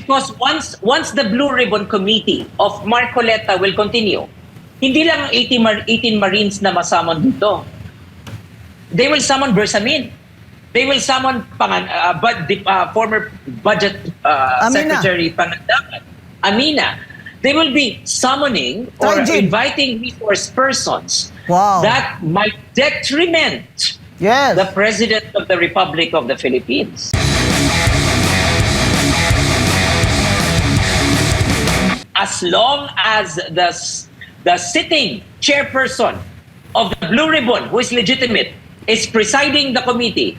because once the Blue Ribbon Committee of Marcoleta will continue, hindi lang ang 18 Marines na masamon dito. They will summon Bersamin. They will summon former Budget Secretary Pangandaman, Amina. They will be summoning or inviting resource persons that might detriment the President of the Republic of the Philippines. As long as the sitting chairperson of the Blue Ribbon, who is legitimate, is presiding the committee,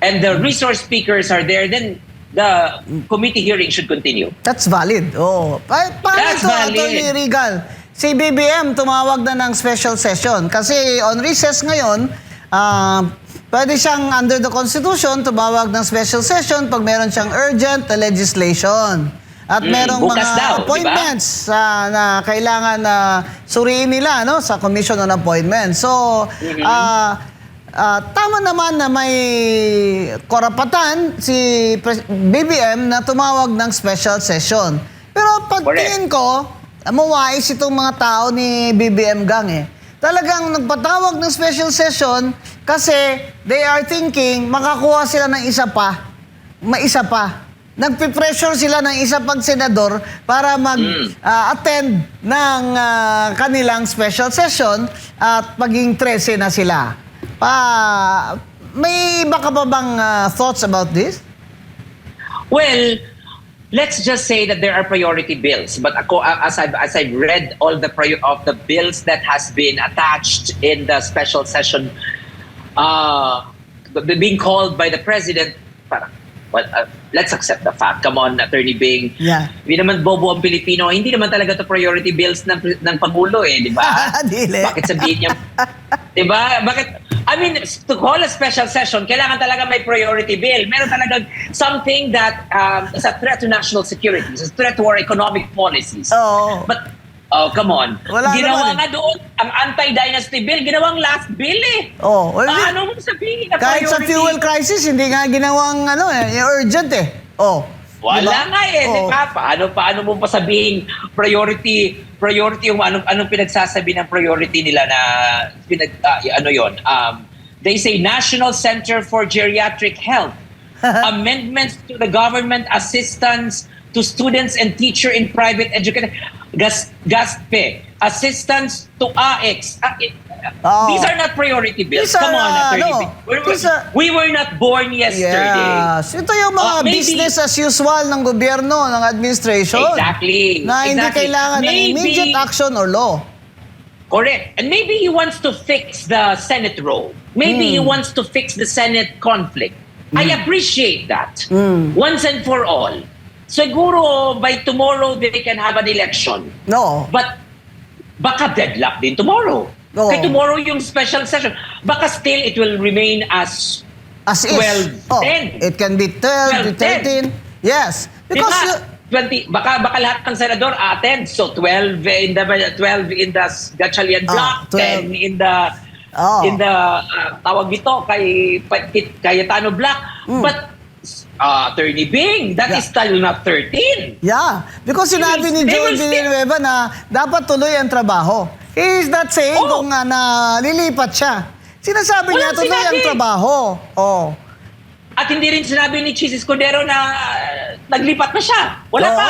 and the resource speakers are there, then the committee hearing should continue. That's valid. Oh. Paano ito, Atty. Regal? Si BBM tumawag na ng special session. Kasi on recess ngayon, pwede siyang under the Constitution tumawag ng special session pag meron siyang urgent legislation. At merong mga appointments na kailangan na suriin nila sa Commission on Appointments. So, tama naman na may karapatan si BBM na tumawag ng special session. Pero pagtingin ko, mawais itong mga tao ni BBM Gang Talagang nagpatawag ng special session kasi they are thinking makakuha sila ng isa pa. Nagpipressure sila ng isa pang senador para mag-attend ng kanilang special session at maging 13 na sila. May iba ka pa bang thoughts about this? Well, let's just say that there are priority bills. But as I've read all the bills that has been attached in the special session being called by the President, let's accept the fact. Come on, Attorney Bing. Hindi naman bobo ang Pilipino. Hindi naman talaga to priority bills ng Pangulo di ba? Bakit sabihin niya? Di ba? Bakit? I mean, to call a special session, kailangan talaga may priority bill. Meron talagang something that is a threat to national security, is a threat to our economic policies. But, come on. Ginawa nga doon, ang anti-dynasty bill, ginawang last bill Paano mong sabihin na kahit priority? sa fuel crisis, hindi nga ginawang urgent Wala nga diba? Paano mo pa sabihin priority yung anong pinagsasabi ng priority nila na they say National Center for Geriatric Health, amendments to the government assistance to students and teacher in private education, GASPE, assistance to AX. These are not priority bills. Come on, we were not born yesterday. Yes. Ito yung mga business as usual ng gobyerno, ng administration. Exactly. Na hindi kailangan ng immediate action or law. Correct. And maybe he wants to fix the Senate role. Maybe he wants to fix the Senate conflict. I appreciate that. Once and for all. Siguro by tomorrow they can have an election. But baka deadlock din tomorrow. Kaya tomorrow yung special session. Baka still it will remain as 12-10. It can be 12 to 13. Yes. Because baka lahat ng senador attend. So 12 in the Gatchalian block, 10 in the tawag dito kay Cayetano block. But Attorney Bing, that is still not 13. Yeah. Because sinabi ni Joel Villanueva na dapat tuloy ang trabaho. He is not saying kung nalilipat siya. Sinasabi niya tuloy ang trabaho. At hindi rin sinabi ni Chis Escudero na naglipat na siya. Wala pa.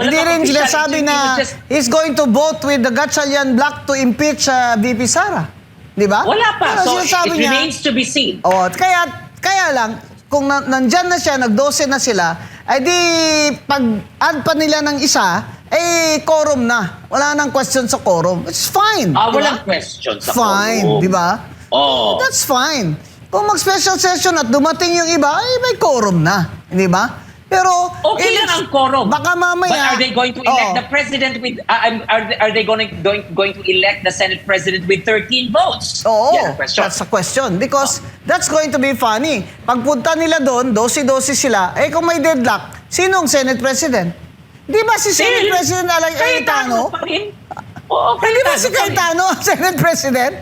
Hindi rin sinasabi na he's going to vote with the Gatchalian bloc to impeach VP Sara. Di ba? Wala pa. Pero so it remains to be seen. Kaya lang, kung nandyan na siya, nag-12 na sila, ay di pag-add pa nila ng isa, quorum na. Wala nang question sa quorum. It's fine. Walang question sa quorum. Fine, di ba? That's fine. Kung mag-special session at dumating yung iba, may quorum na. Di ba? Pero okay lang ang quorum. Baka mamaya. But are they going to elect the president with are they going to elect the Senate president with 13 votes? That's a question. Because that's going to be funny. Pagpunta nila doon, 12-12 sila. Kung may deadlock, sinong Senate president? Di ba si Senate President Cayetano? Hindi ba si Cayetano ang Senate President?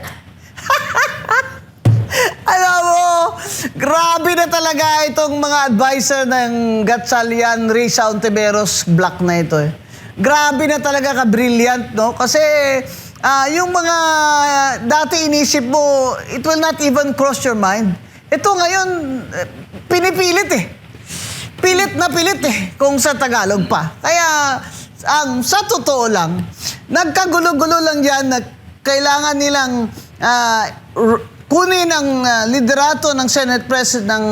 Alam mo, grabe na talaga itong mga advisor ng Gatchalian Risa Ontiveros block na ito eh. Grabe na talaga ka-brilliant, no? Kasi yung mga dati inisip mo, it will not even cross your mind. Ito ngayon, pinipilit eh. Pilit na pilit eh, kung sa Tagalog pa. Kaya, sa totoo lang, nagkagulo-gulo lang yan na kailangan nilang kunin ang liderato ng Senate President ng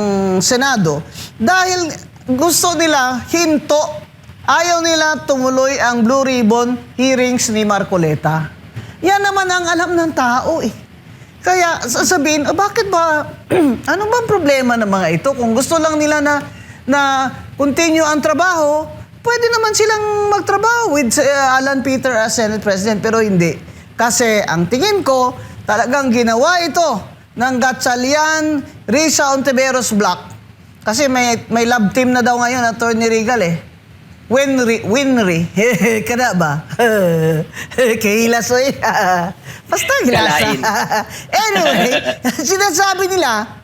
Senado dahil gusto nila hinto. Ayaw nila tumuloy ang Blue Ribbon hearings ni Marcoleta. Yan naman ang alam ng tao eh. Kaya sasabihin, bakit ba, ano bang problema ng mga ito? Kung gusto lang nila na continue ang trabaho, pwede naman silang magtrabaho with Alan Peter as Senate President, pero hindi. Kasi ang tingin ko, talagang ginawa ito ng Gatchalian Risa Ontiveros block. Kasi may love team na daw ngayon, Attorney Regal eh. Winry. Kada ba? Kahilasoy. Basta hilasa. Anyway, sinasabi nila,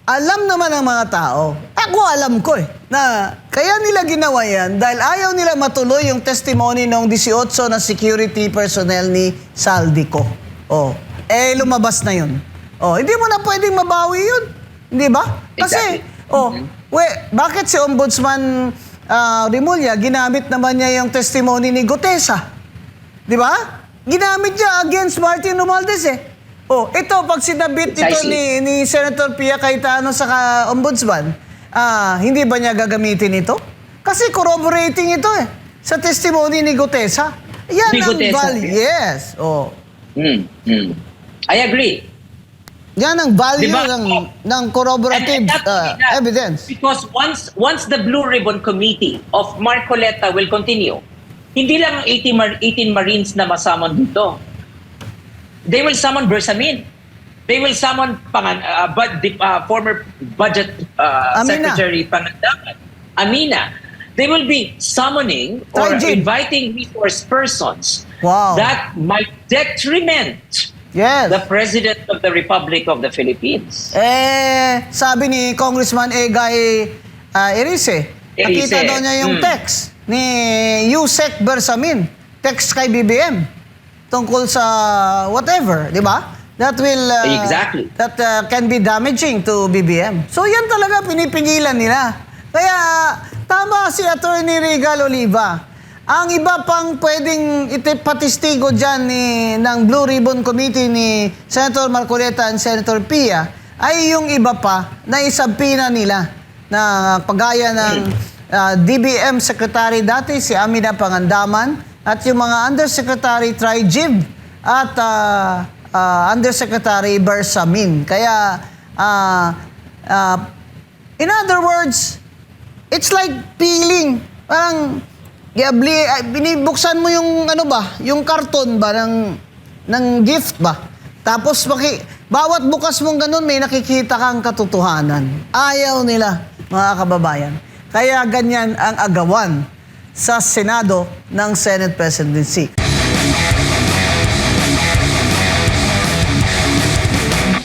alam naman ng mga tao, ako alam ko na kaya nila ginawa yan dahil ayaw nila matuloy yung testimony ng 18 na security personnel ni Saldico. Lumabas na yun. Hindi mo na pwedeng mabawi yun. Hindi ba? Kasi, bakit si Ombudsman Rimulya, ginamit naman niya yung testimony ni Gutesa. Di ba? Ginamit niya against Martin Romualdez eh. Ito, pag sinabit ito ni Senator Pia Cayetano sa Ombudsman, hindi ba niya gagamitin ito? Kasi corroborating ito eh, sa testimony ni Gutesa. Yan ang value. Yes. I agree. Yan ang value ng corroborative evidence. Because once the Blue Ribbon Committee of Marcoleta will continue, hindi lang ang 18 Marines na masamon dito. They will summon Bersamin. They will summon former Budget Secretary Pangandaman, Amina. They will be summoning or inviting resource persons that might detriment the President of the Republic of the Philippines. Sabi ni Congressman Egay Erice, nakita daw niya yung text ni Yusek Bersamin, text kay BBM tungkol sa whatever, di ba? That will that can be damaging to BBM. So yan talaga pinipigilan nila. Kaya tama si Attorney Regal Oliva. Ang iba pang pwedeng ipatistigo dyan ng Blue Ribbon Committee ni Senator Marcoleta and Senator Pia ay yung iba pa na isabpina nila na pagaya ng DBM Secretary dati si Amina Pangandaman at yung mga Undersecretary Trigib at Undersecretary Bersamin. Kaya in other words, it's like peeling. Parang binibuksan mo yung yung karton ba ng gift ba? Tapos bawat bukas mong ganun may nakikita kang katotohanan. Ayaw nila, mga kababayan. Kaya ganyan ang agawan sa Senado ng Senate Presidency.